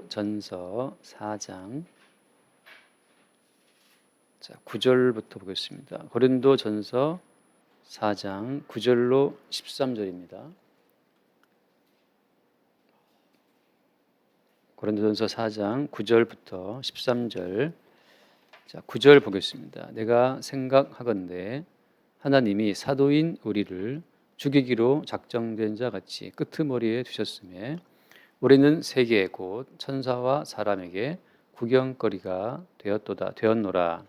전서 4장 9절부터 보겠습니다. 고린도전서 4장 9절로 13절입니다. 고린도전서 4장 9절부터 13절. 9절 보겠습니다. 내가 생각하건대 하나님이 사도인 우리를 죽이기로 작정된 자 같이 끄트머리에 두셨음에 우리는 세계 곧 천사와 사람에게 구경거리가 되었노라.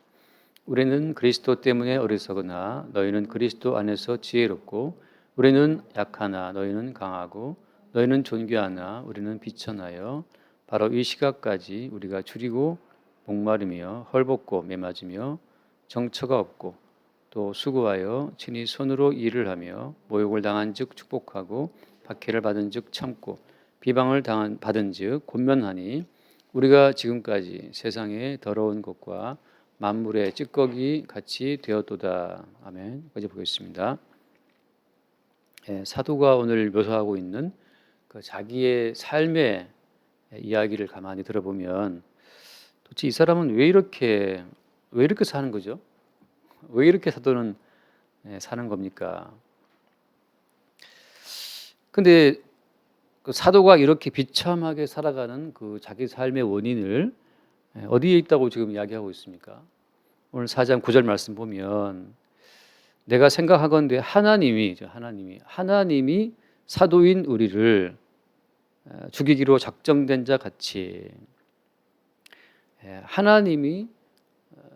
우리는 그리스도 때문에 어리석으나 너희는 그리스도 안에서 지혜롭고, 우리는 약하나 너희는 강하고, 너희는 존귀하나 우리는 비천하여 바로 이 시각까지 우리가 줄이고 목마르며 헐벗고 매맞으며 정처가 없고 또 수고하여 친히 손으로 일을 하며 모욕을 당한즉 축복하고 박해를 받은즉 참고 비방을 받은즉 권면하니 우리가 지금까지 세상의 더러운 것과 만물의 찌꺼기 같이 되었도다. 아멘. 여기까지 보겠습니다. 사도가 오늘 묘사하고 있는 그 자기의 삶의 이야기를 가만히 들어보면 도대체 이 사람은 왜 이렇게 사는 거죠? 왜 이렇게 사도는 사는 겁니까? 근데 그 사도가 이렇게 비참하게 살아가는 그 자기 삶의 원인을 어디에 있다고 지금 이야기하고 있습니까? 오늘 4장 9절 말씀 보면 내가 생각하건대 하나님이 사도인 우리를 죽이기로 작정된 자 같이, 하나님이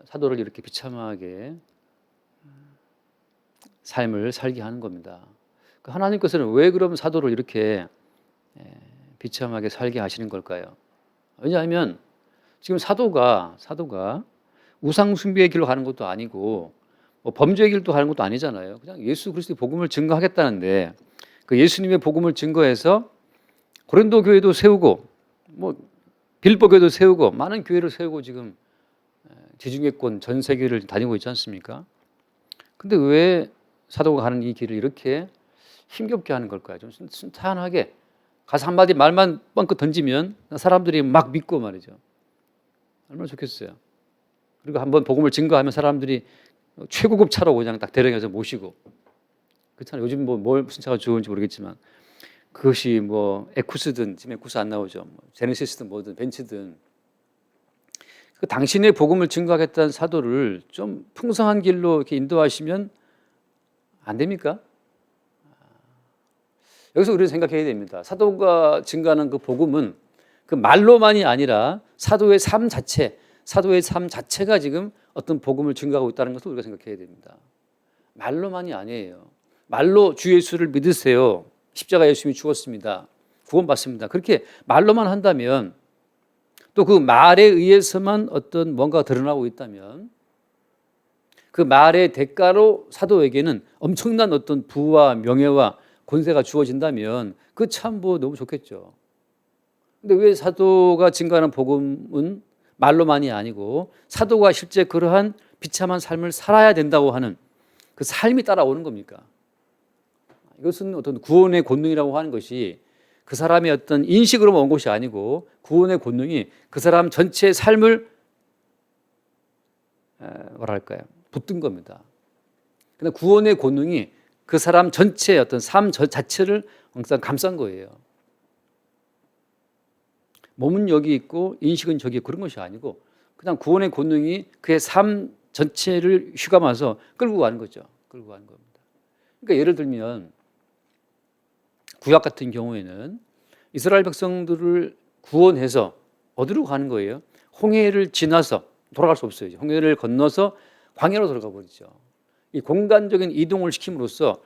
사도를 이렇게 비참하게 삶을 살게 하는 겁니다. 하나님께서는 왜 그럼 사도를 이렇게 비참하게 살게 하시는 걸까요? 왜냐하면 지금 사도가 우상 숭배의 길로 가는 것도 아니고 뭐 범죄의 길도 가는 것도 아니잖아요. 그냥 예수 그리스도의 복음을 증거하겠다는데 그 예수님의 복음을 증거해서 고린도 교회도 세우고 뭐 빌보 교회도 세우고 많은 교회를 세우고 지금 지중해권 전 세계를 다니고 있지 않습니까? 근데 왜 사도가 가는 이 길을 이렇게 힘겹게 하는 걸까요? 좀 순탄하게 가서 한마디 말만 뻥끗 던지면 사람들이 막 믿고 말이죠. 얼마나 좋겠어요. 그리고 한번 복음을 증거하면 사람들이 최고급 차로 그냥 딱 데려가서 모시고, 그렇잖아요. 요즘 뭘 무슨 차가 좋은지 모르겠지만 그것이 뭐 에쿠스든, 지금 에쿠스 안 나오죠. 제네시스든 뭐든 벤츠든. 그 당신의 복음을 증거하겠다는 사도를 좀 풍성한 길로 이렇게 인도하시면 안 됩니까? 여기서 우리는 생각해야 됩니다. 사도가 증거하는 그 복음은 그 말로만이 아니라 사도의 삶 자체가 지금 어떤 복음을 증거하고 있다는 것을 우리가 생각해야 됩니다. 말로만이 아니에요. 말로 주 예수를 믿으세요. 십자가 예수님이 죽었습니다. 구원받습니다. 그렇게 말로만 한다면, 또 그 말에 의해서만 어떤 뭔가가 드러나고 있다면, 그 말의 대가로 사도에게는 엄청난 어떤 부와 명예와 권세가 주어진다면 그 참 뭐 너무 좋겠죠. 근데 왜 사도가 증거하는 복음은 말로만이 아니고 사도가 실제 그러한 비참한 삶을 살아야 된다고 하는 그 삶이 따라오는 겁니까? 이것은 어떤 구원의 권능이라고 하는 것이 그 사람의 어떤 인식으로만 온 것이 아니고 구원의 권능이 그 사람 전체의 삶을 붙든 겁니다. 근데 구원의 권능이 그 사람 전체의 어떤 삶 자체를 항상 감싼 거예요. 몸은 여기 있고 인식은 저기 있고 그런 것이 아니고 그냥 구원의 권능이 그의 삶 전체를 휘감아서 끌고 가는 거죠. 끌고 가는 겁니다. 그러니까 예를 들면 구약 같은 경우에는 이스라엘 백성들을 구원해서 어디로 가는 거예요? 홍해를 지나서 돌아갈 수 없어요. 홍해를 건너서 광야로 들어가 버리죠. 이 공간적인 이동을 시킴으로써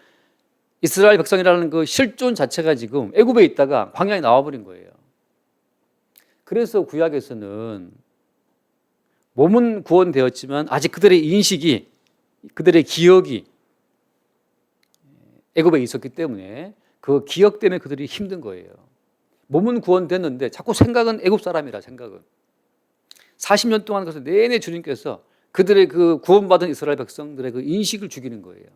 이스라엘 백성이라는 그 실존 자체가 지금 애굽에 있다가 광야에 나와버린 거예요. 그래서 구약에서는 몸은 구원되었지만 아직 그들의 인식이, 그들의 기억이 애굽에 있었기 때문에 그 기억 때문에 그들이 힘든 거예요. 몸은 구원됐는데 자꾸 생각은 애굽 사람이라 생각은. 40년 동안 그래서 내내 주님께서 그들의 그 구원받은 이스라엘 백성들의 그 인식을 죽이는 거예요.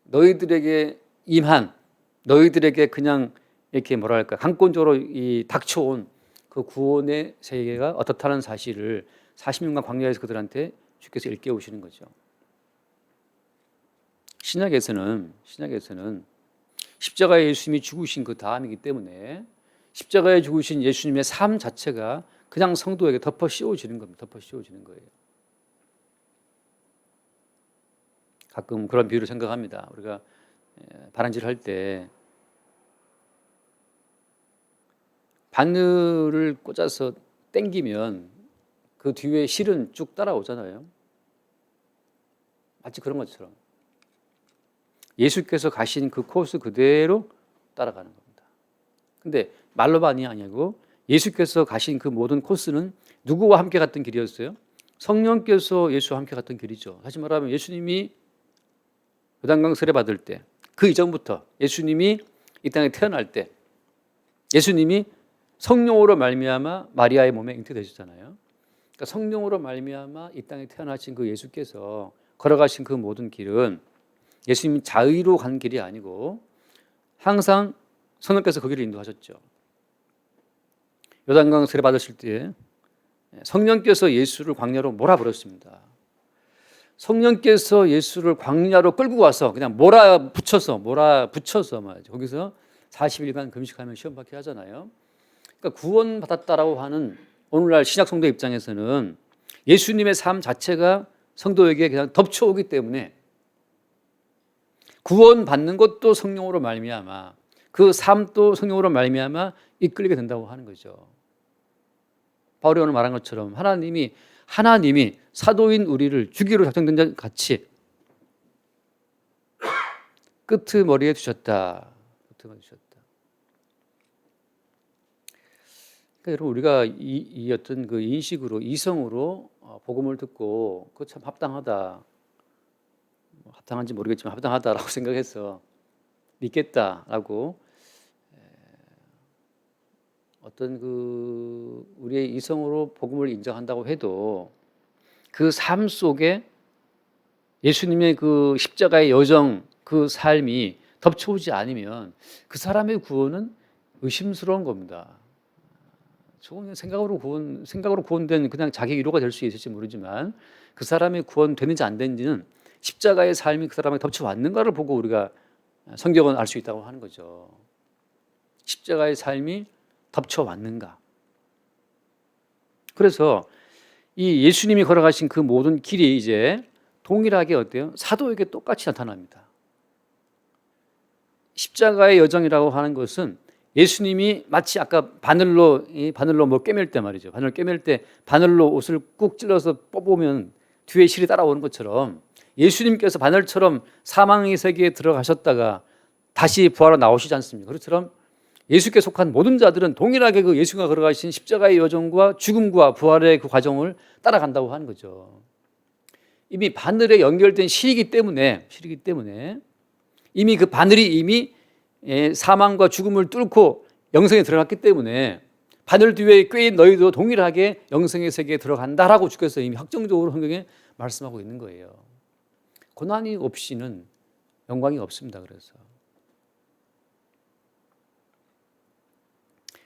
너희들에게 임한, 너희들에게 그냥 이렇게 강권적으로 이 닥쳐온 그 구원의 세계가 어떻다는 사실을 40년간 광야에서 그들한테 주께서 일깨우시는 거죠. 신약에서는 십자가에 예수님이 죽으신 그 다음이기 때문에 십자가에 죽으신 예수님의 삶 자체가 그냥 성도에게 덮어 씌워지는 겁니다. 덮어 씌워지는 거예요. 가끔 그런 비유를 생각합니다. 우리가 바람질할 때 바늘을 꽂아서 당기면 그 뒤에 실은 쭉 따라오잖아요. 마치 그런 것처럼 예수께서 가신 그 코스 그대로 따라가는 겁니다. 근데 말로만이 아니고 예수께서 가신 그 모든 코스는 누구와 함께 갔던 길이었어요? 성령께서 예수와 함께 갔던 길이죠. 다시 말하면 예수님이 요단강 세례 받을 때, 그 이전부터 예수님이 이 땅에 태어날 때 예수님이 성령으로 말미암아 마리아의 몸에 잉태되셨잖아요. 그러니까 성령으로 말미암아 이 땅에 태어나신 그 예수께서 걸어가신 그 모든 길은 예수님이 자의로 간 길이 아니고 항상 성령께서 그 길을 인도하셨죠. 요단강 세례 받으실 때 성령께서 예수를 광야로 몰아버렸습니다. 성령께서 예수를 광야로 끌고 와서 그냥 몰아붙여서 말이죠. 거기서 40일간 금식하면 시험 받게 하잖아요. 그러니까 구원받았다라고 하는 오늘날 신약 성도 입장에서는 예수님의 삶 자체가 성도에게 그냥 덮쳐오기 때문에 구원받는 것도 성령으로 말미암아 그 삶도 성령으로 말미암아 이끌리게 된다고 하는 거죠. 바울이 오늘 말한 것처럼 하나님이 사도인 우리를 주기로 작정된 자 같이 끄트머리에 두셨다. 그러니까 여러분 우리가 이 어떤 그 인식으로 이성으로 복음을 듣고 그거 참 합당하다. 합당한지 모르겠지만 합당하다라고 생각해서 믿겠다라고 어떤 그 우리의 이성으로 복음을 인정한다고 해도 그 삶 속에 예수님의 그 십자가의 여정, 그 삶이 덮쳐오지 않으면 그 사람의 구원은 의심스러운 겁니다. 조금 생각으로 구원된 그냥 자기 위로가 될 수 있을지 모르지만 그 사람의 구원되는지 안 되는지는 십자가의 삶이 그 사람에게 덮쳐왔는가를 보고 우리가 성경은 알 수 있다고 하는 거죠. 십자가의 삶이 덮쳐왔는가. 그래서 이 예수님이 걸어가신 그 모든 길이 이제 동일하게 어때요? 사도에게 똑같이 나타납니다. 십자가의 여정이라고 하는 것은 예수님이 마치 아까 바늘로 뭐 꿰맬 때 말이죠. 바늘 꿰맬 때 바늘로 옷을 꾹 찔러서 뽑으면 뒤에 실이 따라오는 것처럼 예수님께서 바늘처럼 사망의 세계에 들어가셨다가 다시 부활로 나오시지 않습니까? 그것처럼 예수께 속한 모든 자들은 동일하게 그 예수가 걸어가신 십자가의 여정과 죽음과 부활의 그 과정을 따라간다고 하는 거죠. 이미 바늘에 연결된 실이기 때문에 이미 그 바늘이 이미 사망과 죽음을 뚫고 영생에 들어갔기 때문에 바늘 뒤에 꿰인 너희도 동일하게 영생의 세계에 들어간다라고 주께서 이미 확정적으로 성경에 말씀하고 있는 거예요. 고난이 없이는 영광이 없습니다.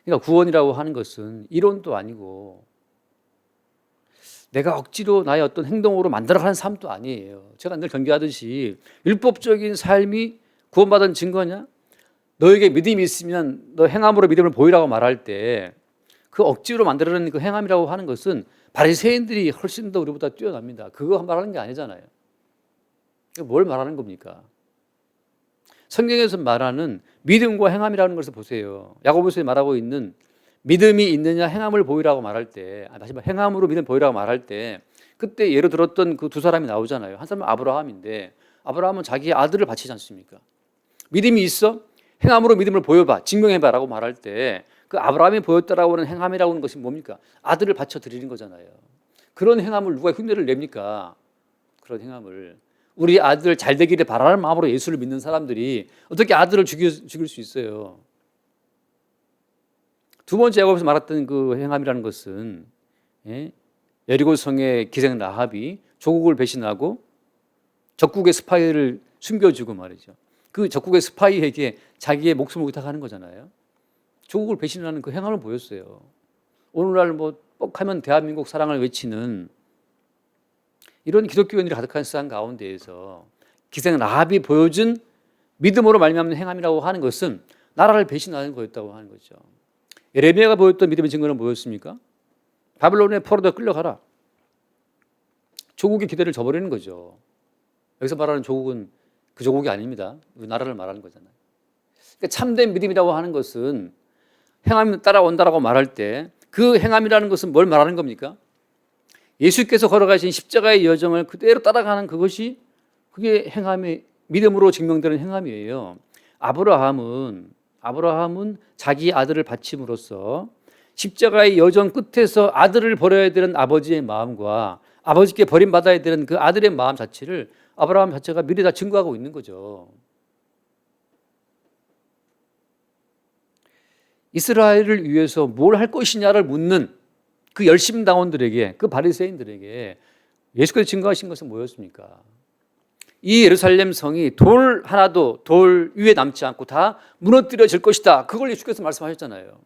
그러니까 구원이라고 하는 것은 이론도 아니고 내가 억지로 나의 어떤 행동으로 만들어가는 삶도 아니에요. 제가 늘 경계하듯이 율법적인 삶이 구원받은 증거냐? 너에게 믿음이 있으면 너 행함으로 믿음을 보이라고 말할 때 그 억지로 만들어낸 그 행함이라고 하는 것은 바리새인들이 훨씬 더 우리보다 뛰어납니다. 그거 말하는 게 아니잖아요. 뭘 말하는 겁니까? 성경에서 말하는 믿음과 행함이라는 것을 보세요. 야고보서에 말하고 있는 믿음이 있느냐 행함을 보이라고 말할 때, 다시 말해 행함으로 믿음 보이라고 말할 때 그때 예로 들었던 그 두 사람이 나오잖아요. 한 사람은 아브라함인데 아브라함은 자기의 아들을 바치지 않습니까? 믿음이 있어? 행함으로 믿음을 보여봐, 증명해봐라고 말할 때 그 아브라함이 보였다라고 하는 행함이라고 하는 것이 뭡니까? 아들을 바쳐 드리는 거잖아요. 그런 행함을 누가 흉내를 냅니까? 그런 행함을 우리 아들 잘 되기를 바라는 마음으로 예수를 믿는 사람들이 어떻게 아들을 죽일 수 있어요? 두 번째 야고보에서 말했던 그 행함이라는 것은 여리고 성의 기생 라합이 조국을 배신하고 적국의 스파이를 숨겨주고 말이죠. 그 적국의 스파이에게 자기의 목숨을 의탁하는 거잖아요. 조국을 배신하는 그 행함을 보였어요. 오늘날 뭐 뻑하면 대한민국 사랑을 외치는 이런 기독교인들이 가득한 세상 가운데에서 기생 라합이 보여준 믿음으로 말미암는 행함이라고 하는 것은 나라를 배신하는 거였다고 하는 거죠. 예레미야가 보였던 믿음의 증거는 뭐였습니까? 바벨론의 포로로 끌려가라. 조국의 기대를 저버리는 거죠. 여기서 말하는 조국은 그 조국이 아닙니다. 나라를 말하는 거잖아요. 그러니까 참된 믿음이라고 하는 것은 행함이 따라온다라고 말할 때 그 행함이라는 것은 뭘 말하는 겁니까? 예수께서 걸어가신 십자가의 여정을 그대로 따라가는 그것이 그게 행함의 믿음으로 증명되는 행함이에요. 아브라함은 자기 아들을 바침으로써 십자가의 여정 끝에서 아들을 버려야 되는 아버지의 마음과 아버지께 버림받아야 되는 그 아들의 마음 자체를 아브라함 자체가 미리 다 증거하고 있는 거죠. 이스라엘을 위해서 뭘 할 것이냐를 묻는 그 열심당원들에게, 그 바리새인들에게 예수께서 증거하신 것은 뭐였습니까? 이 예루살렘 성이 돌 하나도 돌 위에 남지 않고 다 무너뜨려질 것이다. 그걸 예수께서 말씀하셨잖아요.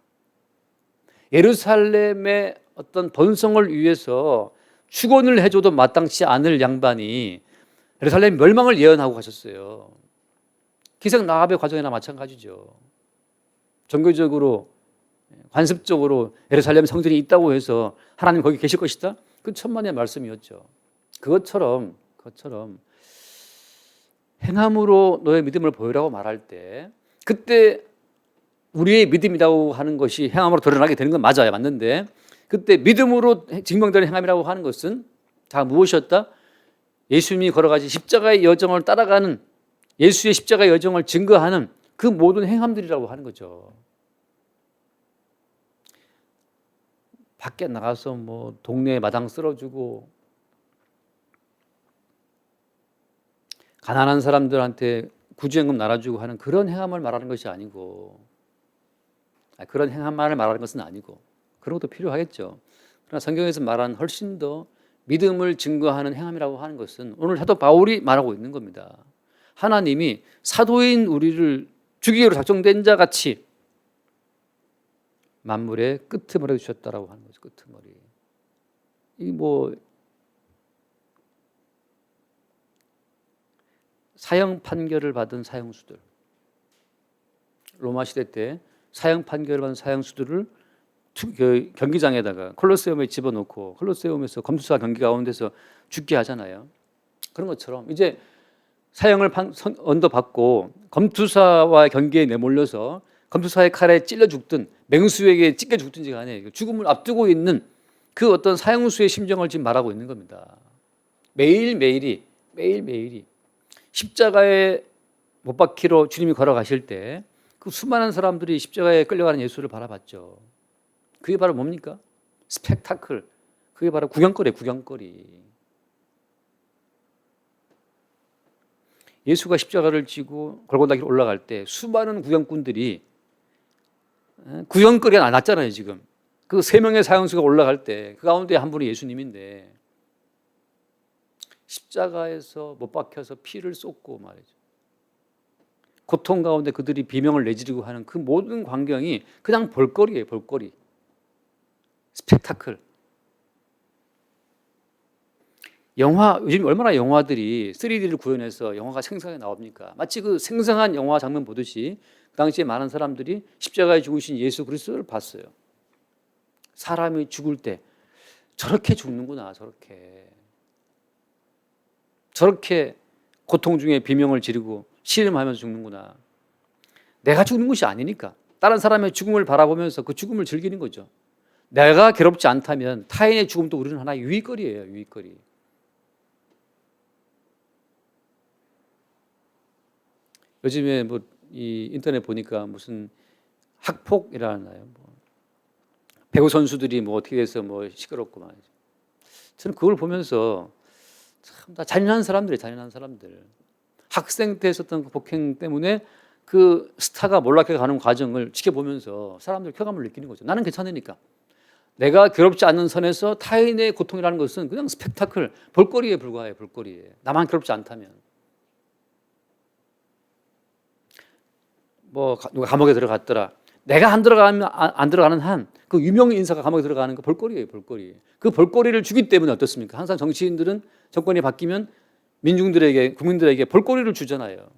예루살렘의 어떤 번성을 위해서 축원을 해줘도 마땅치 않을 양반이 예루살렘 멸망을 예언하고 가셨어요. 기생 라합의 과정이나 마찬가지죠. 종교적으로 관습적으로 예루살렘 성전이 있다고 해서 하나님 거기 계실 것이다. 그 천만의 말씀이었죠. 그것처럼 행함으로 너의 믿음을 보이라고 말할 때 그때 우리의 믿음이라고 하는 것이 행함으로 드러나게 되는 건 맞아요. 맞는데 그때 믿음으로 증명되는 행함이라고 하는 것은 다 무엇이었다? 예수님이 걸어가신 십자가의 여정을 따라가는 예수의 십자가의 여정을 증거하는 그 모든 행함들이라고 하는 거죠. 밖에 나가서 뭐 동네 마당 쓸어주고 가난한 사람들한테 구제연금 나눠주고 하는 그런 행함을 말하는 것이 아니고 그런 행함만을 말하는 것은 아니고 그런 것도 필요하겠죠. 그러나 성경에서 말한 훨씬 더 믿음을 증거하는 행함이라고 하는 것은 오늘 사도 바울이 말하고 있는 겁니다. 하나님이 사도인 우리를 죽이기로 작정된 자 같이 만물의 끄트머리를 주셨다라고 하는 거죠. 끄트머리. 이 뭐 사형 판결을 받은 사형수들, 로마 시대 때 사형 판결을 받은 사형수들을 경기장에다가 콜로세움에 집어넣고 콜로세움에서 검투사 경기 가운데서 죽게 하잖아요. 그런 것처럼 이제 사형을 언도받고 검투사와 경기에 내몰려서 검투사의 칼에 찔려 죽든 맹수에게 찢겨 죽든지 간에 죽음을 앞두고 있는 그 어떤 사형수의 심정을 지금 말하고 있는 겁니다. 매일매일이 십자가에 못 박히러 주님이 걸어가실 때 그 수많은 사람들이 십자가에 끌려가는 예수를 바라봤죠. 그게 바로 뭡니까? 스펙타클. 그게 바로 구경거리예요. 구경거리. 예수가 십자가를 지고 골고다기로 올라갈 때 수많은 구경꾼들이 구경거리가 났잖아요. 지금 그 3명의 사형수가 올라갈 때 그 가운데 한 분이 예수님인데 십자가에서 못 박혀서 피를 쏟고 말이죠. 고통 가운데 그들이 비명을 내지르고 하는 그 모든 광경이 그냥 볼거리예요. 볼거리. 스펙타클. 영화, 요즘 얼마나 영화들이 3D를 구현해서 영화가 생생하게 나옵니까? 마치 그 생생한 영화 장면 보듯이 그 당시에 많은 사람들이 십자가에 죽으신 예수 그리스도를 봤어요. 사람이 죽을 때 저렇게 죽는구나. 저렇게 고통 중에 비명을 지르고 씨름하면서 죽는구나. 내가 죽는 것이 아니니까 다른 사람의 죽음을 바라보면서 그 죽음을 즐기는 거죠. 내가 괴롭지 않다면 타인의 죽음도 우리는 하나의 유익거리예요. 유익거리. 요즘에 뭐 이 인터넷 보니까 무슨 학폭이라나요? 뭐 배구 선수들이 뭐 어떻게 해서 뭐 시끄럽고 말이죠. 저는 그걸 보면서 참 다 잔인한 사람들. 학생 때 있었던 그 폭행 때문에 그 스타가 몰락해 가는 과정을 지켜보면서 사람들 쾌감을 느끼는 거죠. 나는 괜찮으니까. 내가 괴롭지 않는 선에서 타인의 고통이라는 것은 그냥 스펙타클, 볼거리에 불과해요. 볼거리에. 나만 괴롭지 않다면. 뭐 누가 감옥에 들어갔더라. 내가 안 들어가면 안 들어가는 한 그 유명 인사가 감옥에 들어가는 거 볼거리예요, 볼거리. 그 볼거리를 주기 때문에 어떻습니까? 항상 정치인들은 정권이 바뀌면 민중들에게, 국민들에게 볼거리를 주잖아요.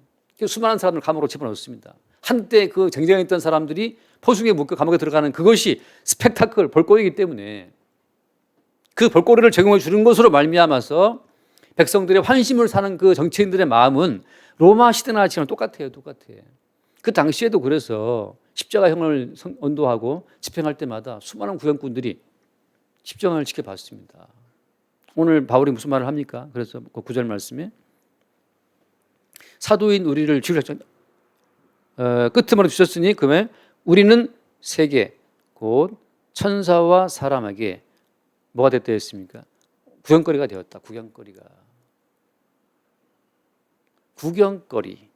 수많은 사람을 감옥으로 집어넣습니다. 한때 그 쟁쟁했던 사람들이 포승에 묶여 감옥에 들어가는 그것이 스펙타클, 볼거리이기 때문에 그 볼거리를 제공해 주는 것으로 말미암아서 백성들의 환심을 사는 그 정치인들의 마음은 로마 시대나 지금 똑같아요, 똑같아. 그 당시에도 그래서 십자가형을 언도하고 집행할 때마다 수많은 구형꾼들이 십자가를 지켜봤습니다. 오늘 바울이 무슨 말을 합니까? 그래서 그 9절 말씀에 사도인 우리를 지으셨죠. 끄트머리 주셨으니 그러면 우리는 세계 곧 천사와 사람에게 뭐가 됐다 했습니까? 구경거리가 되었다. 구경거리가. 구경거리.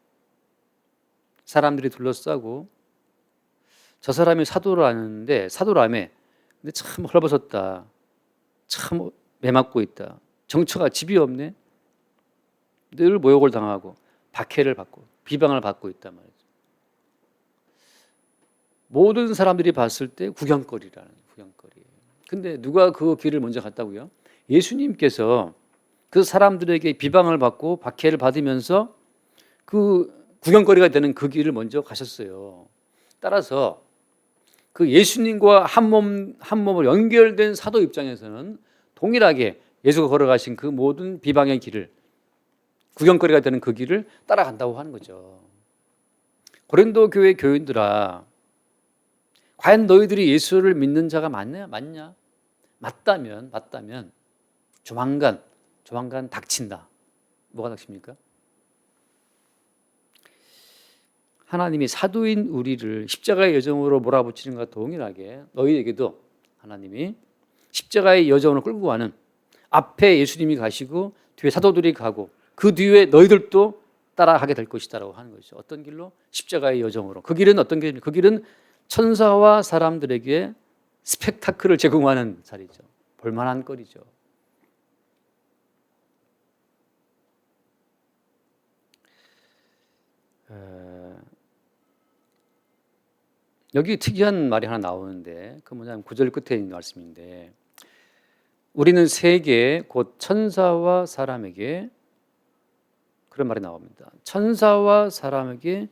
사람들이 둘러싸고 저 사람이 사도라는데 사도라며 근데 참 헐벗었다. 참 매맞고 있다. 정처가 집이 없네. 늘 모욕을 당하고 박해를 받고 비방을 받고 있단 말이죠. 모든 사람들이 봤을 때 구경거리라는 구경거리. 근데 누가 그 길을 먼저 갔다고요? 예수님께서 그 사람들에게 비방을 받고 박해를 받으면서 그 구경거리가 되는 그 길을 먼저 가셨어요. 따라서 그 예수님과 한 몸으로 연결된 사도 입장에서는 동일하게 예수가 걸어가신 그 모든 비방의 길을 구경거리가 되는 그 길을 따라간다고 하는 거죠. 고린도 교회 교인들아, 과연 너희들이 예수를 믿는 자가 맞냐? 맞다면 조만간 닥친다. 뭐가 닥칩니까? 하나님이 사도인 우리를 십자가의 여정으로 몰아붙이는 것과 동일하게 너희에게도 하나님이 십자가의 여정으로 끌고 가는 앞에 예수님이 가시고 뒤에 사도들이 가고 그 뒤에 너희들도 따라가게 될 것이다라고 하는 거죠. 어떤 길로? 십자가의 여정으로. 그 길은 어떤 길입니까? 그 길은 천사와 사람들에게 스펙타클을 제공하는 자리죠. 볼만한 거리죠. 여기 특이한 말이 하나 나오는데 그 뭐냐면 9절 끝에 있는 말씀인데 우리는 세계 곧 천사와 사람에게 그런 말이 나옵니다. 천사와 사람에게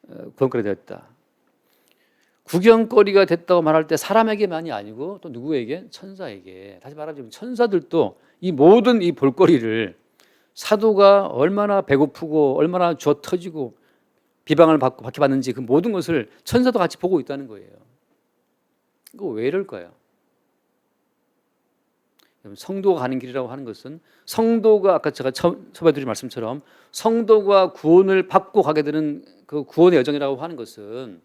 구경거리가 되었다. 구경거리가 됐다고 말할 때 사람에게만이 아니고 또 누구에게? 천사에게. 다시 말하자면 천사들도 이 모든 이 볼거리를 사도가 얼마나 배고프고 얼마나 주어 터지고 비방을 받고 박해받는지 그 모든 것을 천사도 같이 보고 있다는 거예요. 이거 왜 이럴까요? 성도가 가는 길이라고 하는 것은 성도가 아까 제가 처음에 드린 말씀처럼 성도가 구원을 받고 가게 되는 그 구원의 여정이라고 하는 것은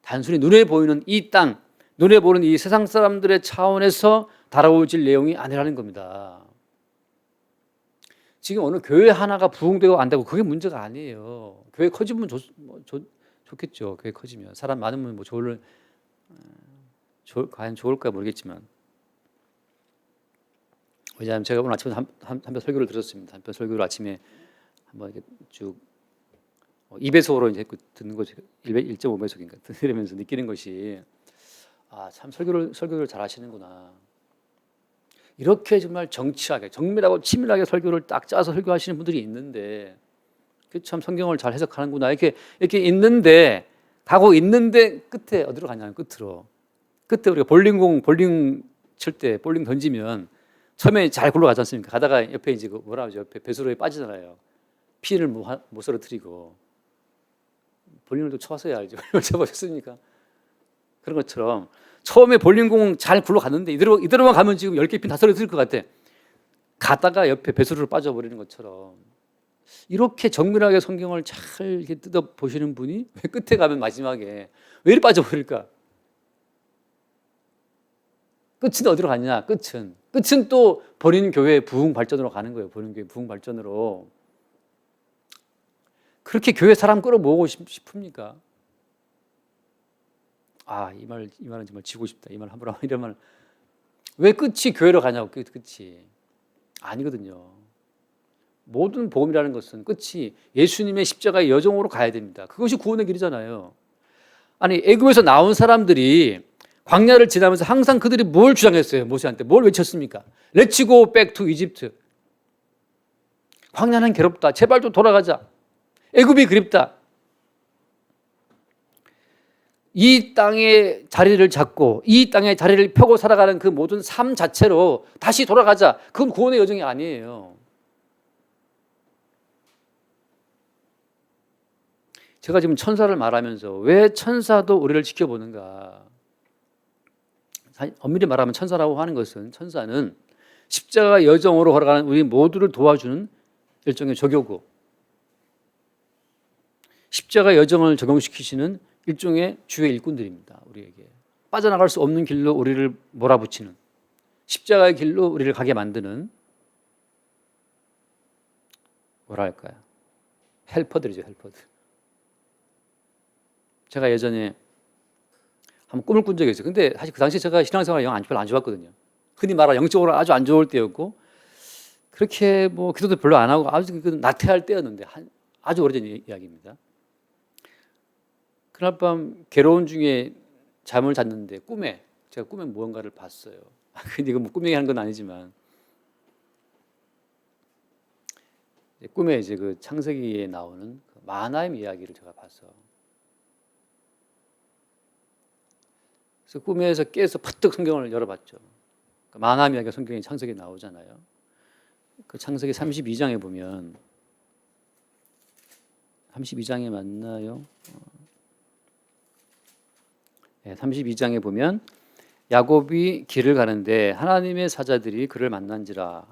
단순히 눈에 보이는 이 땅, 눈에 보이는 이 세상 사람들의 차원에서 다뤄질 내용이 아니라는 겁니다. 지금 어느 교회 하나가 부흥되고 안 되고 그게 문제가 아니에요. 교회 커지면 좋겠죠. 교회 커지면 사람 많으면 뭐 과연 좋을까 모르겠지만 왜냐하면 제가 오늘 아침에 한편 설교를 들었습니다. 한편 설교를 아침에 한번 이렇게 쭉 2배속으로 이제 듣는 거죠. 1.5배속인가 들으면서 느끼는 것이 참 설교를 잘 하시는구나. 이렇게 정말 정치하게 정밀하고 치밀하게 설교를 딱 짜서 설교하시는 분들이 있는데 참 성경을 잘 해석하는구나 이렇게 있는데 가고 있는데 끝에 어디로 가냐면 끝에 우리가 볼링 칠 때 볼링 던지면 처음에 잘 굴러가지 않습니까? 가다가 옆에 이제 뭐라 하죠? 옆에 배수로에 빠지잖아요. 피를 못 쓰러뜨리고 볼링을 또 쳐봤어야 알죠. 쳐보셨습니까? 그런 것처럼 처음에 볼링공 잘 굴러갔는데 이대로만 가면 지금 10개 핀 다 쓰러뜨릴 것 같아. 가다가 옆에 배수로를 빠져버리는 것처럼 이렇게 정밀하게 성경을 잘 이렇게 뜯어보시는 분이 왜 끝에 가면 마지막에 왜 이렇게 빠져버릴까? 끝은 어디로 갔냐? 끝은 또 버린 교회 부흥 발전으로 가는 거예요. 버린 교회 부흥 발전으로. 그렇게 교회 사람 끌어모으고 싶습니까? 이 말은 정말 지고 싶다. 이 말 함부로 이러면 왜 끝이 교회로 가냐고. 끝이 아니거든요. 모든 복음이라는 것은 끝이 예수님의 십자가의 여정으로 가야 됩니다. 그것이 구원의 길이잖아요. 아니 애굽에서 나온 사람들이 광야를 지나면서 항상 그들이 뭘 주장했어요? 모세한테 뭘 외쳤습니까? Let's go back to Egypt. 광야는 괴롭다. 제발 좀 돌아가자. 애굽이 그립다. 이 땅의 자리를 잡고 이 땅의 자리를 펴고 살아가는 그 모든 삶 자체로 다시 돌아가자. 그건 구원의 여정이 아니에요. 제가 지금 천사를 말하면서 왜 천사도 우리를 지켜보는가? 엄밀히 말하면 천사라고 하는 것은, 천사는 십자가 여정으로 걸어가는 우리 모두를 도와주는 일종의 조교고, 십자가 여정을 적용시키시는 일종의 주의 일꾼들입니다. 우리에게 빠져나갈 수 없는 길로 우리를 몰아붙이는, 십자가의 길로 우리를 가게 만드는, 뭐랄까요? 헬퍼들이죠, 헬퍼들. 제가 예전에 한번 꿈을 꾼 적이 있어요. 근데 사실 그 당시에 제가 신앙생활을 별로 안 좋았거든요. 흔히 말하는 영적으로 아주 안 좋을 때였고, 그렇게 뭐 기도도 별로 안 하고 아주 나태할 때였는데, 아주 오래전 이야기입니다. 그날 밤 괴로운 중에 잠을 잤는데 제가 꿈에 무언가를 봤어요. 근데 이거 뭐 꿈 얘기하는 건 아니지만, 꿈에 이제 그 창세기에 나오는 그 마하나임 이야기를 제가 봤어. 그래서 꿈에서 깨서 퍼뜩 성경을 열어봤죠. 그 마하나임 이야기가 성경에 창세기에 나오잖아요. 그 창세기 32장에 보면, 32장에 맞나요? 32장에 보면 야곱이 길을 가는데 하나님의 사자들이 그를 만난지라.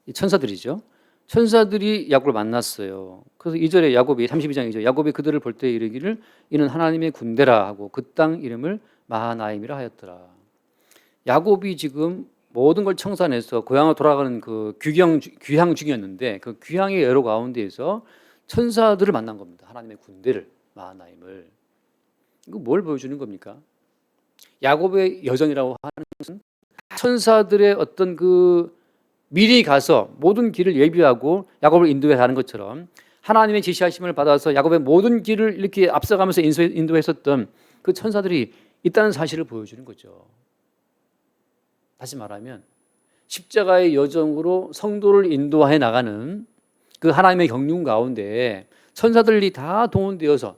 이 천사들이죠. 천사들이 야곱을 만났어요. 그래서 2절에 야곱이, 32장이죠. 야곱이 그들을 볼 때 이르기를 이는 하나님의 군대라 하고 그 땅 이름을 마하나임이라 하였더라. 야곱이 지금 모든 걸 청산해서 고향으로 돌아가는 그 귀향 중이었는데, 그 귀향의 여로 가운데에서 천사들을 만난 겁니다. 하나님의 군대를, 마하나임을. 이거 뭘 보여주는 겁니까? 야곱의 여정이라고 하는 것은 천사들의 어떤 그 미리 가서 모든 길을 예비하고 야곱을 인도해 가는 것처럼, 하나님의 지시하심을 받아서 야곱의 모든 길을 이렇게 앞서가면서 인도했었던 그 천사들이 있다는 사실을 보여주는 거죠. 다시 말하면 십자가의 여정으로 성도를 인도해 나가는 그 하나님의 경륜 가운데 천사들이 다 동원되어서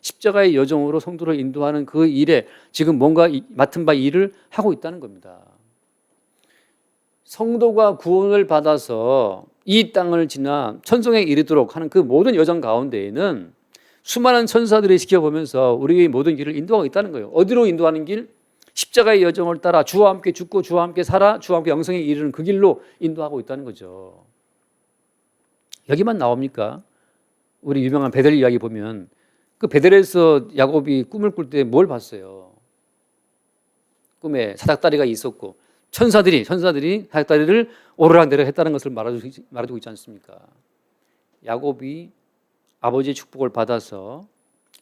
십자가의 여정으로 성도를 인도하는 그 일에 지금 뭔가 맡은 바 일을 하고 있다는 겁니다. 성도가 구원을 받아서 이 땅을 지나 천성에 이르도록 하는 그 모든 여정 가운데에는 수많은 천사들이 지켜보면서 우리의 모든 길을 인도하고 있다는 거예요. 어디로 인도하는 길? 십자가의 여정을 따라 주와 함께 죽고 주와 함께 살아 주와 함께 영생에 이르는 그 길로 인도하고 있다는 거죠. 여기만 나옵니까? 우리 유명한 베델 이야기 보면 그 베델에서 야곱이 꿈을 꿀 때 뭘 봤어요? 꿈에 사닥다리가 있었고 천사들이 사닥다리를 오르락내리락 했다는 것을 말해주고 있지 않습니까? 야곱이 아버지의 축복을 받아서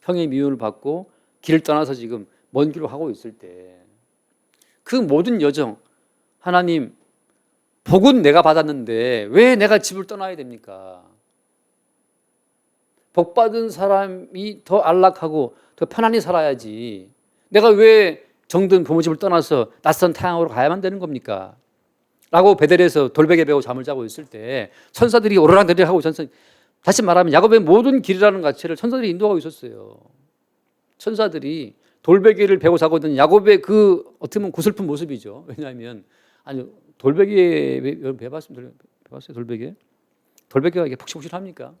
형의 미움을 받고 길을 떠나서 지금 먼 길로 가고 있을 때 그 모든 여정, 하나님 복은 내가 받았는데 왜 내가 집을 떠나야 됩니까? 복 받은 사람이 더 안락하고 더 편안히 살아야지 내가 왜 정든 부모집을 떠나서 낯선 타향으로 가야만 되는 겁니까? 라고 베델에서 돌베개 베고 잠을 자고 있을 때 천사들이 오르락내리락 하고, 다시 말하면 야곱의 모든 길이라는 가치를 천사들이 인도하고 있었어요. 천사들이 돌베개를 베고 자고 있는 야곱의 그 어떻게 보면 구슬픈 모습이죠. 왜냐하면 돌베개 베봤어요? 돌베개? 돌베개가 이게 푹신푹신합니까?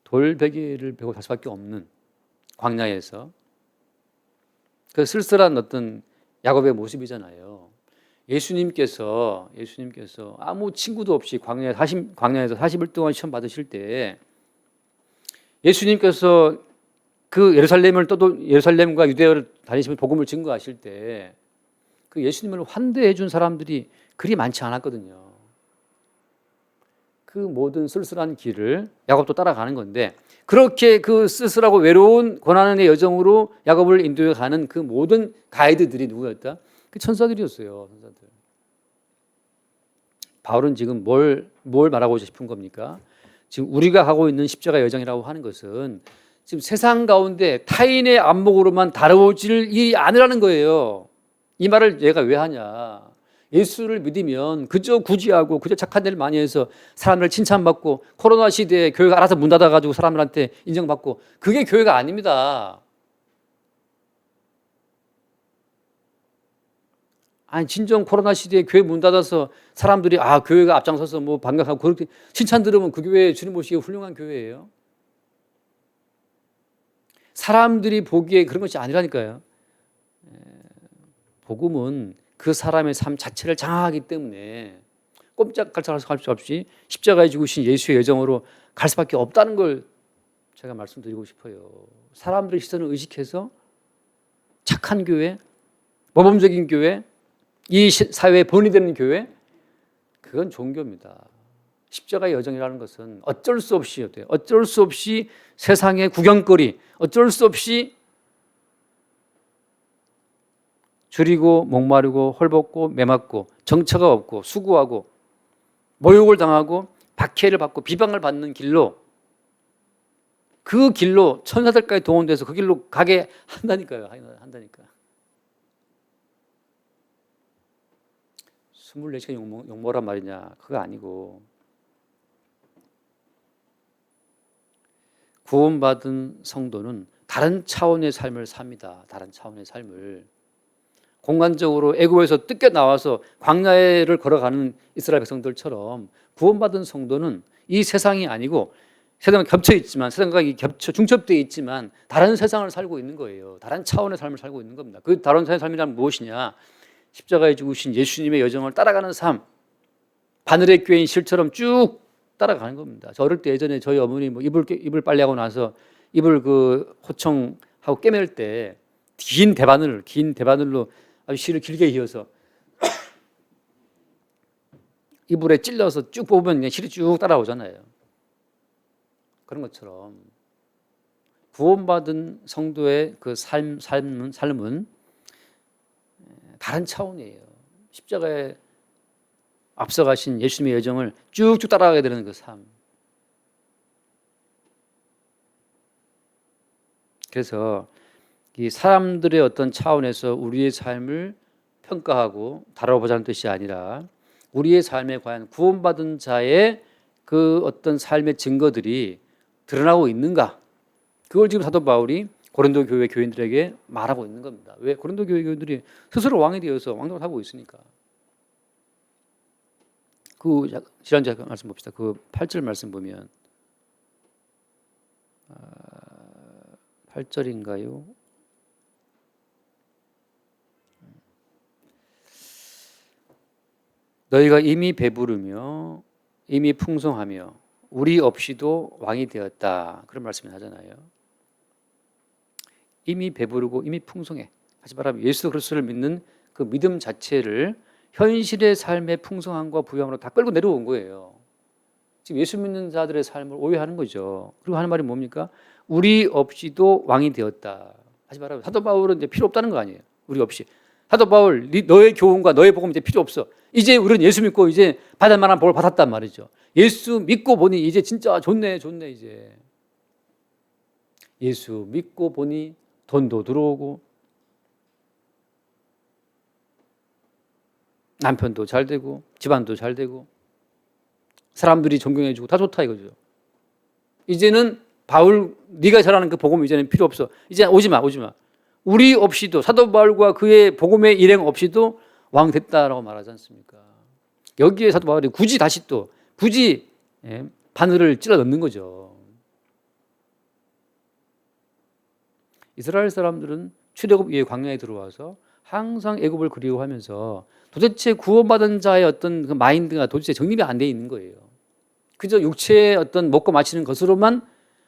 돌베개를 베고 잘 수밖에 없는 광야에서 그 쓸쓸한 어떤 야곱의 모습이잖아요. 예수님께서 아무 친구도 없이 광야에서 40일 동안 시험 받으실 때 예수님께서 그 예루살렘과 유대를 다니시면서 복음을 증거하실 때 그 예수님을 환대해 준 사람들이 그리 많지 않았거든요. 그 모든 쓸쓸한 길을 야곱도 따라가는 건데, 그렇게 그 쓸쓸하고 외로운 고난의 여정으로 야곱을 인도해 가는 그 모든 가이드들이 누구였다? 그 천사들이었어요. 천사들. 바울은 지금 뭘 말하고 싶은 겁니까? 지금 우리가 하고 있는 십자가 여정이라고 하는 것은 지금 세상 가운데 타인의 안목으로만 다뤄질 일이 아니라는 거예요. 이 말을 얘가 왜 하냐. 예수를 믿으면 그저 구지하고 그저 착한 일 많이 해서 사람들 칭찬받고 코로나 시대에 교회가 알아서 문 닫아가지고 사람들한테 인정받고 그게 교회가 아닙니다. 아니 진정 코로나 시대에 교회 문 닫아서 사람들이 교회가 앞장서서 뭐 반갑하고 그렇게 칭찬 들으면 그 교회 주님 보시기에 훌륭한 교회예요. 사람들이 보기에 그런 것이 아니라니까요. 복음은 그 사람의 삶 자체를 장악하기 때문에 꼼짝할 수 없이 십자가에 죽으신 예수의 여정으로 갈 수밖에 없다는 걸 제가 말씀드리고 싶어요. 사람들의 시선을 의식해서 착한 교회, 모범적인 교회, 이 사회에 본이 되는 교회, 그건 종교입니다. 십자가의 여정이라는 것은 어쩔 수 없이 돼요. 어쩔 수 없이 세상의 구경거리, 어쩔 수 없이 줄이고 목마르고 헐벗고 매맞고 정처가 없고 수고하고 모욕을 당하고 박해를 받고 비방을 받는 길로, 그 길로 천사들까지 동원돼서 그 길로 가게 한다니까요. 한다니까. 24시간 욕먹으란 말이냐, 그거 아니고 구원받은 성도는 다른 차원의 삶을 삽니다. 다른 차원의 삶을. 공간적으로 애굽에서 뜯겨나와서 광야를 걸어가는 이스라엘 백성들처럼 구원받은 성도는 이 세상이 아니고 세상과 겹쳐 있지만, 세상과 중첩되어 있지만 다른 세상을 살고 있는 거예요. 다른 차원의 삶을 살고 있는 겁니다. 그 다른 차원의 삶이란 무엇이냐? 십자가에 죽으신 예수님의 여정을 따라가는 삶, 바늘의 꿰인 실처럼 쭉 따라가는 겁니다. 저 어릴 때 예전에 저희 어머니 뭐 이불 빨래하고 나서 이불 그 호청하고 꿰맬 때 긴 대바늘로 아주 실을 길게 이어서 이불에 찔러서 쭉 뽑으면 그냥 실이 쭉 따라오잖아요. 그런 것처럼 구원받은 성도의 그 삶은 다른 차원이에요. 십자가에 앞서가신 예수님의 여정을 쭉쭉 따라가게 되는 그 삶. 그래서 이 사람들의 어떤 차원에서 우리의 삶을 평가하고 다뤄보자는 뜻이 아니라 우리의 삶에 과연 구원받은 자의 그 어떤 삶의 증거들이 드러나고 있는가, 그걸 지금 사도 바울이 고린도 교회 교인들에게 말하고 있는 겁니다. 왜? 고린도 교회 교인들이 스스로 왕이 되어서 왕노릇 하고 있으니까. 그 지난주에 말씀 봅시다. 그 8절 말씀 보면 8절인가요? 너희가 이미 배부르며 이미 풍성하며 우리 없이도 왕이 되었다, 그런 말씀을 하잖아요. 이미 배부르고 이미 풍성해. 다시 말하면 예수 그리스도를 믿는 그 믿음 자체를 현실의 삶의 풍성함과 부유함으로 다 끌고 내려온 거예요. 지금 예수 믿는 자들의 삶을 오해하는 거죠. 그리고 하는 말이 뭡니까? 우리 없이도 왕이 되었다. 다시 말하면 사도 바울은 이제 필요 없다는 거 아니에요. 우리 없이. 사도 바울, 너의 교훈과 너의 복음 이제 필요 없어. 이제 우리는 예수 믿고 이제 받을 만한 복을 받았단 말이죠. 예수 믿고 보니 이제 진짜 좋네 이제. 예수 믿고 보니 돈도 들어오고 남편도 잘 되고 집안도 잘 되고 사람들이 존경해주고 다 좋다 이거죠. 이제는 바울, 네가 잘하는 그 복음 이제는 필요 없어. 이제 오지 마. 우리 없이도, 사도 바울과 그의 복음의 일행 없이도 왕 됐다라고 말하지 않습니까? 여기에 사도 바울이 굳이 바늘을 찔러 넣는 거죠. 이스라엘 사람들은 출애굽 이후에 광야에 들어와서 항상 애굽을 그리워하면서 도대체 구원받은 자의 어떤 그 마인드가 도대체 정립이 안 돼 있는 거예요. 그저 육체의 어떤 먹고 마시는 것으로만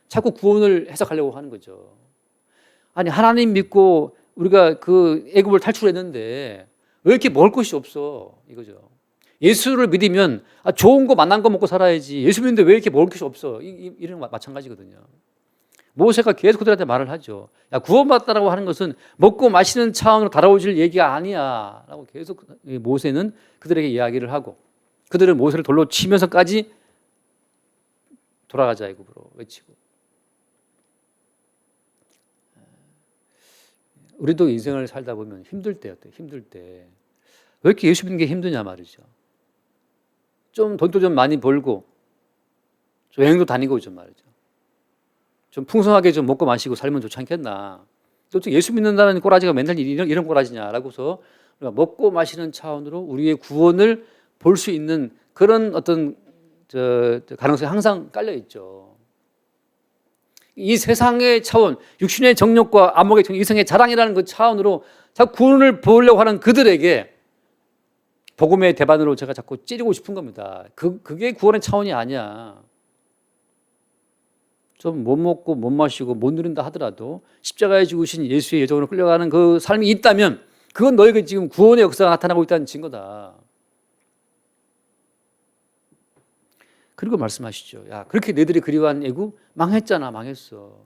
자꾸 구원을 해석하려고 하는 거죠. 아니, 하나님 믿고 우리가 그 애굽을 탈출했는데 왜 이렇게 먹을 것이 없어, 이거죠. 예수를 믿으면 좋은 거 만난 거 먹고 살아야지. 예수 믿는데 왜 이렇게 먹을 것이 없어? 이런 거 마찬가지거든요. 모세가 계속 그들한테 말을 하죠. 야, 구원받다라고 하는 것은 먹고 마시는 차원으로 다뤄질 얘기가 아니야 라고 계속 모세는 그들에게 이야기를 하고, 그들은 모세를 돌로 치면서까지 돌아가자 애굽으로 외치고. 우리도 인생을 살다 보면 힘들 때 어때요? 힘들 때. 왜 이렇게 예수 믿는 게 힘드냐 말이죠. 좀 돈도 좀 많이 벌고 좀 여행도 다니고 좀 말이죠. 좀 풍성하게 좀 먹고 마시고 살면 좋지 않겠나. 또 예수 믿는다는 꼬라지가 맨날 이런 꼬라지냐라고서 우리가 먹고 마시는 차원으로 우리의 구원을 볼 수 있는 그런 어떤 가능성이 항상 깔려 있죠. 이 세상의 차원, 육신의 정욕과 안목의 정욕, 이성의 자랑이라는 그 차원으로 자꾸 구원을 보려고 하는 그들에게 복음의 대반으로 제가 자꾸 찌르고 싶은 겁니다. 그게 구원의 차원이 아니야. 좀 못 먹고 못 마시고 못 누린다 하더라도 십자가에 죽으신 예수의 여정으로 끌려가는 그 삶이 있다면 그건 너에게 지금 구원의 역사가 나타나고 있다는 증거다. 그리고 말씀하시죠. 야, 그렇게 너희들이 그리워한 애굽 망했잖아. 망했어.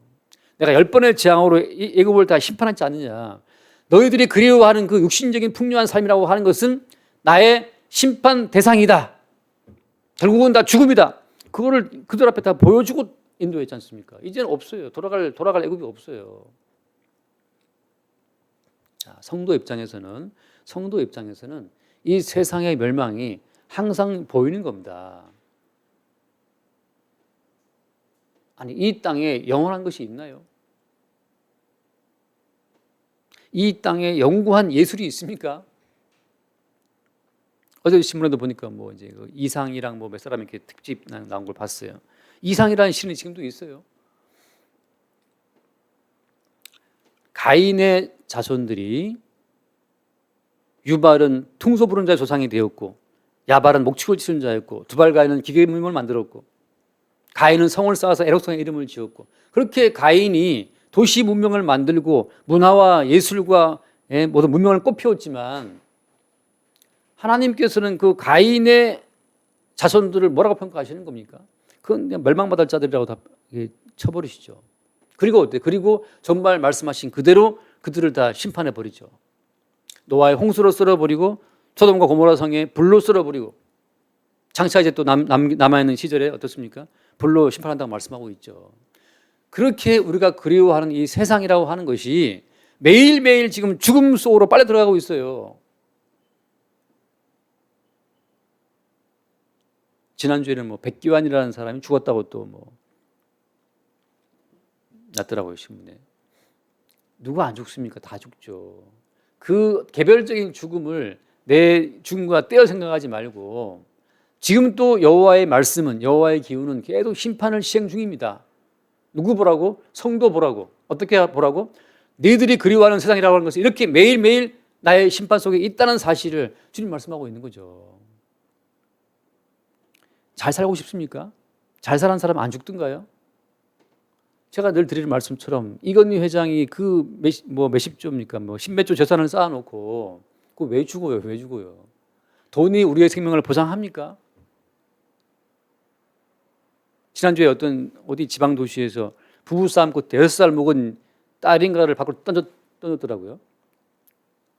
내가 10번의 재앙으로 애굽을 다 심판하지 않느냐. 너희들이 그리워하는 그 육신적인 풍요한 삶이라고 하는 것은 나의 심판 대상이다. 결국은 다 죽음이다. 그거를 그들 앞에 다 보여주고 인도했지 않습니까? 이제는 없어요. 돌아갈 애굽이 없어요. 자, 성도 입장에서는 이 세상의 멸망이 항상 보이는 겁니다. 아니, 이 땅에 영원한 것이 있나요? 이 땅에 영구한 예술이 있습니까? 어제 신문에도 보니까 뭐 이제 그 이상이랑 뭐 몇 사람이 이렇게 특집 나온 걸 봤어요. 이상이라는 신이 지금도 있어요. 가인의 자손들이 유발은 퉁소 부른 자의 조상이 되었고 야발은 목축을 치는 자였고 두발 가인은 기계물을 만들었고 가인은 성을 쌓아서 에록성의 이름을 지었고 그렇게 가인이 도시 문명을 만들고 문화와 예술과 모든 문명을 꽃피웠지만 하나님께서는 그 가인의 자손들을 뭐라고 평가하시는 겁니까? 그건 그냥 멸망받을 자들이라고 다 쳐버리시죠. 그리고 정말 말씀하신 그대로 그들을 다 심판해 버리죠. 노아의 홍수로 썰어버리고 소돔과 고모라 성에 불로 썰어버리고 장차 이제 또 남아있는 시절에 어떻습니까? 불로 심판한다고 말씀하고 있죠. 그렇게 우리가 그리워하는 이 세상이라고 하는 것이 매일매일 지금 죽음 속으로 빨려 들어가고 있어요. 지난주에는 뭐 백기환이라는 사람이 죽었다고 또 뭐 났더라고요, 신문에. 누가 안 죽습니까? 다 죽죠. 그 개별적인 죽음을 내 죽음과 떼어 생각하지 말고 지금 또 여호와의 말씀은, 여호와의 기운은 계속 심판을 시행 중입니다. 누구 보라고? 성도 보라고. 어떻게 보라고? 너희들이 그리워하는 세상이라고 하는 것은 이렇게 매일매일 나의 심판 속에 있다는 사실을 주님 말씀하고 있는 거죠. 잘 살고 싶습니까? 잘 사는 사람 안 죽던가요? 제가 늘 드리는 말씀처럼 이건희 회장이 그 몇십 조입니까? 뭐 십몇 조 재산을 쌓아놓고 그거 왜 죽어요? 왜 죽어요? 돈이 우리의 생명을 보장합니까? 지난주에 어디 지방 도시에서 부부싸움 끝에 6살 먹은 딸인가를 밖으로 던졌더라고요.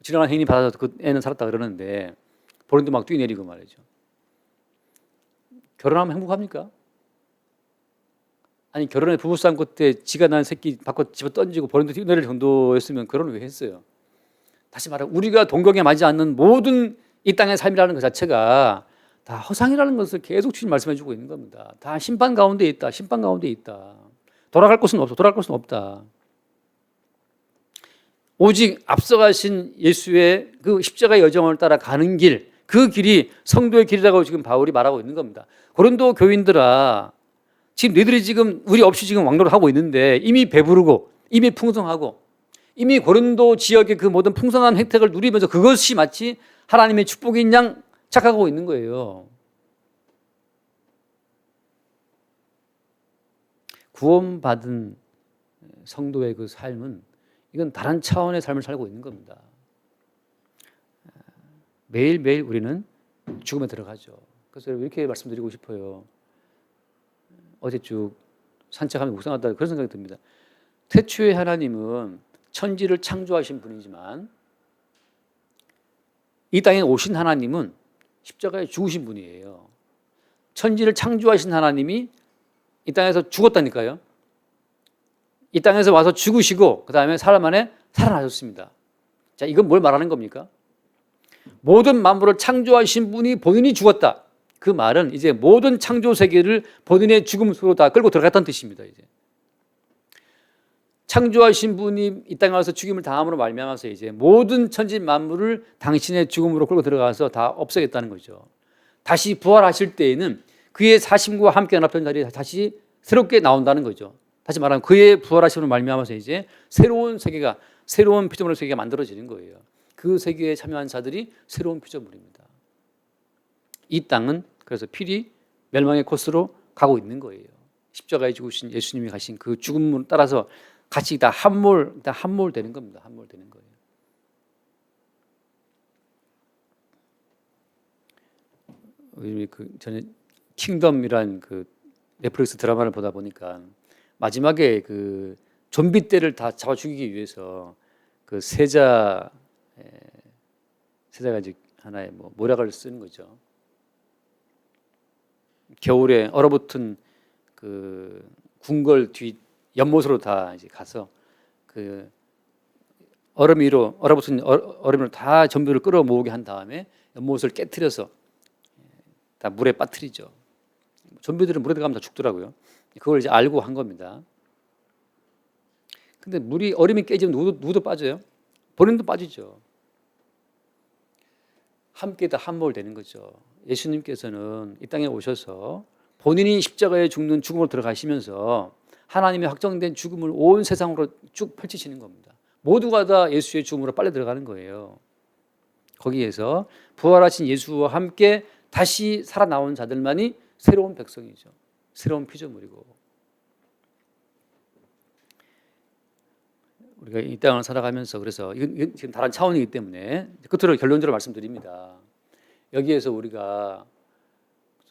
지나간 행인이 받아서 그 애는 살았다 그러는데 본인도 막 뛰내리고 말이죠. 결혼하면 행복합니까? 아니 결혼해 부부싸움 끝에 지가 낳은 새끼 밖으로 집어 던지고 본인도 뛰내릴 정도였으면 결혼을 왜 했어요? 다시 말해 우리가 동경에 맞지 않는 모든 이 땅의 삶이라는 것 자체가 다 허상이라는 것을 계속 주님 말씀해 주고 있는 겁니다. 다 심판 가운데 있다. 심판 가운데 있다. 돌아갈 곳은 없어. 돌아갈 곳은 없다. 오직 앞서가신 예수의 그 십자가의 여정을 따라 가는 길, 그 길이 성도의 길이라고 지금 바울이 말하고 있는 겁니다. 고린도 교인들아, 지금 너희들이 지금 우리 없이 지금 왕노를 하고 있는데 이미 배부르고 이미 풍성하고 이미 고린도 지역의 그 모든 풍성한 혜택을 누리면서 그것이 마치 하나님의 축복인 양 착각하고 있는 거예요. 구원받은 성도의 그 삶은 이건 다른 차원의 삶을 살고 있는 겁니다. 매일매일 우리는 죽음에 들어가죠. 그래서 이렇게 말씀드리고 싶어요. 어제 쭉 산책하며 묵상하다가 그런 생각이 듭니다. 태초에 하나님은 천지를 창조하신 분이지만 이 땅에 오신 하나님은 십자가에 죽으신 분이에요. 천지를 창조하신 하나님이 이 땅에서 죽었다니까요. 이 땅에서 와서 죽으시고 그 다음에 사흘 만에 살아나셨습니다. 자, 이건 뭘 말하는 겁니까? 모든 만물을 창조하신 분이 본인이 죽었다. 그 말은 이제 모든 창조 세계를 본인의 죽음 속으로 다 끌고 들어갔다는 뜻입니다. 이제 창조하신 분이 이 땅에 와서 죽임을 당함으로 말미암아서 이제 모든 천지 만물을 당신의 죽음으로 끌고 들어가서 다 없애겠다는 거죠. 다시 부활하실 때에는 그의 사심과 함께 연합된 자리에 다시 새롭게 나온다는 거죠. 다시 말하면 그의 부활하심으로 말미암아서 이제 새로운 세계가, 새로운 피조물의 세계가 만들어지는 거예요. 그 세계에 참여한 자들이 새로운 피조물입니다. 이 땅은 그래서 필히 멸망의 코스로 가고 있는 거예요. 십자가에 죽으신 예수님이 가신 그 죽음을 따라서 같이 다 함몰되는 겁니다. 함몰되는 거예요. 저는 킹덤이란 그 넷플릭스 드라마를 보다 보니까 마지막에 그 좀비 떼를 다 잡아 죽이기 위해서 그 세자가 이제 하나의 뭐 모략을 쓰는 거죠. 겨울에 얼어붙은 그 궁궐 뒤 연못으로 다 이제 가서 그 얼어붙은 얼음으로 다 좀비를 끌어 모으게 한 다음에 연못을 깨트려서 다 물에 빠뜨리죠. 좀비들은 물에 들어가면 다 죽더라고요. 그걸 이제 알고 한 겁니다. 근데 얼음이 깨지면 누구도 빠져요? 본인도 빠지죠. 함께 다 함몰되는 거죠. 예수님께서는 이 땅에 오셔서 본인이 십자가에 죽는 죽음으로 들어가시면서 하나님의 확정된 죽음을 온 세상으로 쭉 펼치시는 겁니다. 모두가 다 예수의 죽음으로 빨려 들어가는 거예요. 거기에서 부활하신 예수와 함께 다시 살아나온 자들만이 새로운 백성이죠. 새로운 피조물이고, 우리가 이 땅을 살아가면서, 그래서 이건 지금 다른 차원이기 때문에 끝으로 결론적으로 말씀드립니다. 여기에서 우리가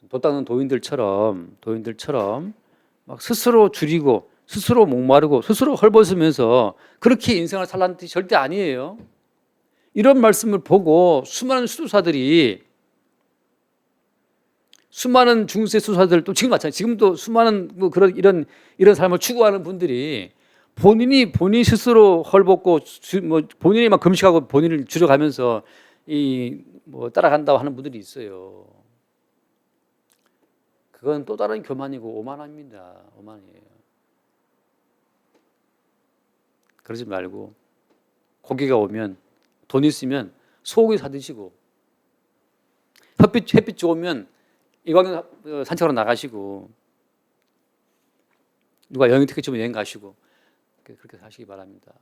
돛 닦는 도인들처럼 막 스스로 줄이고 스스로 목마르고 스스로 헐벗으면서 그렇게 인생을 살라는 뜻이 절대 아니에요. 이런 말씀을 보고 수많은 수도사들이, 수많은 중세 수도사들, 또 지금 마찬가지, 지금도 수많은 뭐 그런 이런 삶을 추구하는 분들이 본인 스스로 헐벗고 뭐 본인이 막 금식하고 본인을 줄여가면서 뭐 따라간다고 하는 분들이 있어요. 그건 또 다른 교만이고 오만합니다. 오만이에요. 그러지 말고 고기가 오면, 돈 있으면 소고기 사드시고, 햇빛 좋으면 이광 산책하러 나가시고, 누가 여행 티켓 주면 여행 가시고, 그렇게 사시기 바랍니다.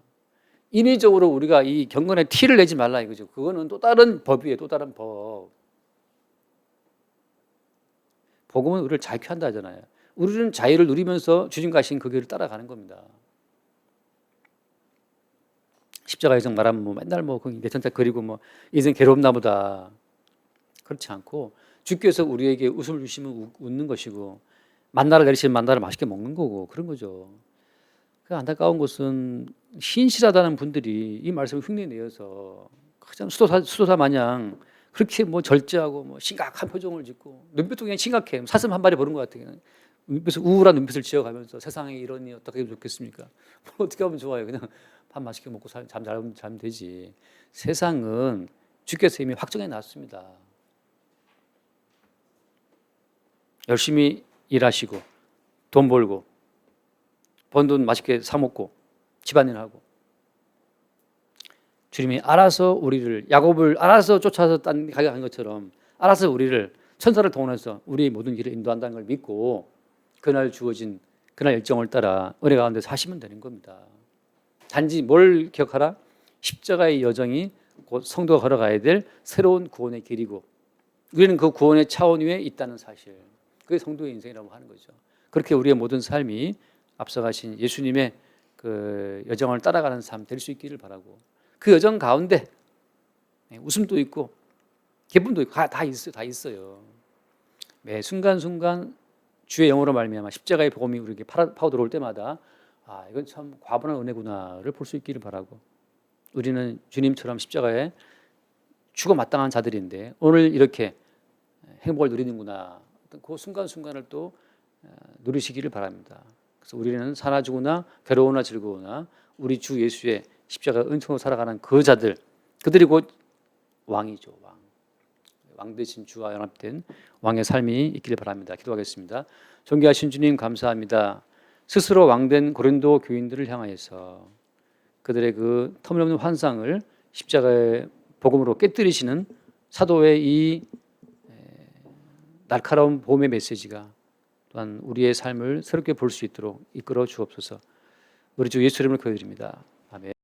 인위적으로 우리가 이 경건에 티를 내지 말라 이거죠. 그거는 또 다른 법이에요. 또 다른 법. 복음은 우리를 자유케 한다 하잖아요. 우리는 자유를 누리면서 주님 가신 그 길을 따라가는 겁니다. 십자가의 정 말하면 뭐 맨날 뭐 내천자 그리고 뭐 인생 괴롭나 보다. 그렇지 않고 주께서 우리에게 웃음을 주시면 웃는 것이고, 만나를 내리시면 만나를 맛있게 먹는 거고, 그런 거죠. 그 안타까운 것은 신실하다는 분들이 이 말씀을 흉내내어서 가장 수도사 마냥 그렇게 뭐 절제하고 뭐 심각한 표정을 짓고, 눈빛도 그냥 심각해. 사슴 한 마리 보는 것 같아요. 눈빛을 우울한 눈빛을 지어가면서 세상에 이러니 어떻게 하면 좋겠습니까? 뭐 어떻게 하면 좋아요? 그냥 밥 맛있게 먹고 잠 자면 되지. 세상은 주께서 이미 확정해 놨습니다. 열심히 일하시고 돈 벌고 번 돈 맛있게 사 먹고 집안일하고, 주님이 알아서 우리를, 야곱을 알아서 쫓아서 딴 가게 한 것처럼 알아서 우리를 천사를 동원해서 우리의 모든 길을 인도한다는 걸 믿고 그날 주어진 그날 일정을 따라 은혜 가운데 사시면 되는 겁니다. 단지 뭘 기억하라? 십자가의 여정이 곧 성도가 걸어가야 될 새로운 구원의 길이고, 우리는 그 구원의 차원 위에 있다는 사실, 그게 성도의 인생이라고 하는 거죠. 그렇게 우리의 모든 삶이 앞서가신 예수님의 그 여정을 따라가는 삶 될 수 있기를 바라고, 그 여정 가운데 웃음도 있고 기쁨도 있고 다 있어요. 매 순간순간 주의 영으로 말미암아 십자가의 복음이 우리에게 파고 들어올 때마다 이건 참 과분한 은혜구나를 볼 수 있기를 바라고, 우리는 주님처럼 십자가에 죽어 마땅한 자들인데 오늘 이렇게 행복을 누리는구나, 그 순간순간을 또 누리시기를 바랍니다. 그래서 우리는 사나 죽으나 괴로우나 즐거우나 우리 주 예수의 십자가 은총으로 살아가는 그 자들, 그들이 곧 왕이죠. 왕 대신 주와 연합된 왕의 삶이 있기를 바랍니다. 기도하겠습니다. 존귀하신 주님 감사합니다. 스스로 왕된 고린도 교인들을 향하여서 그들의 그 터무니없는 환상을 십자가의 복음으로 깨뜨리시는 사도의 이 날카로운 복음의 메시지가 또한 우리의 삶을 새롭게 볼 수 있도록 이끌어 주옵소서. 우리 주 예수 이름으로 기도드립니다. 아멘.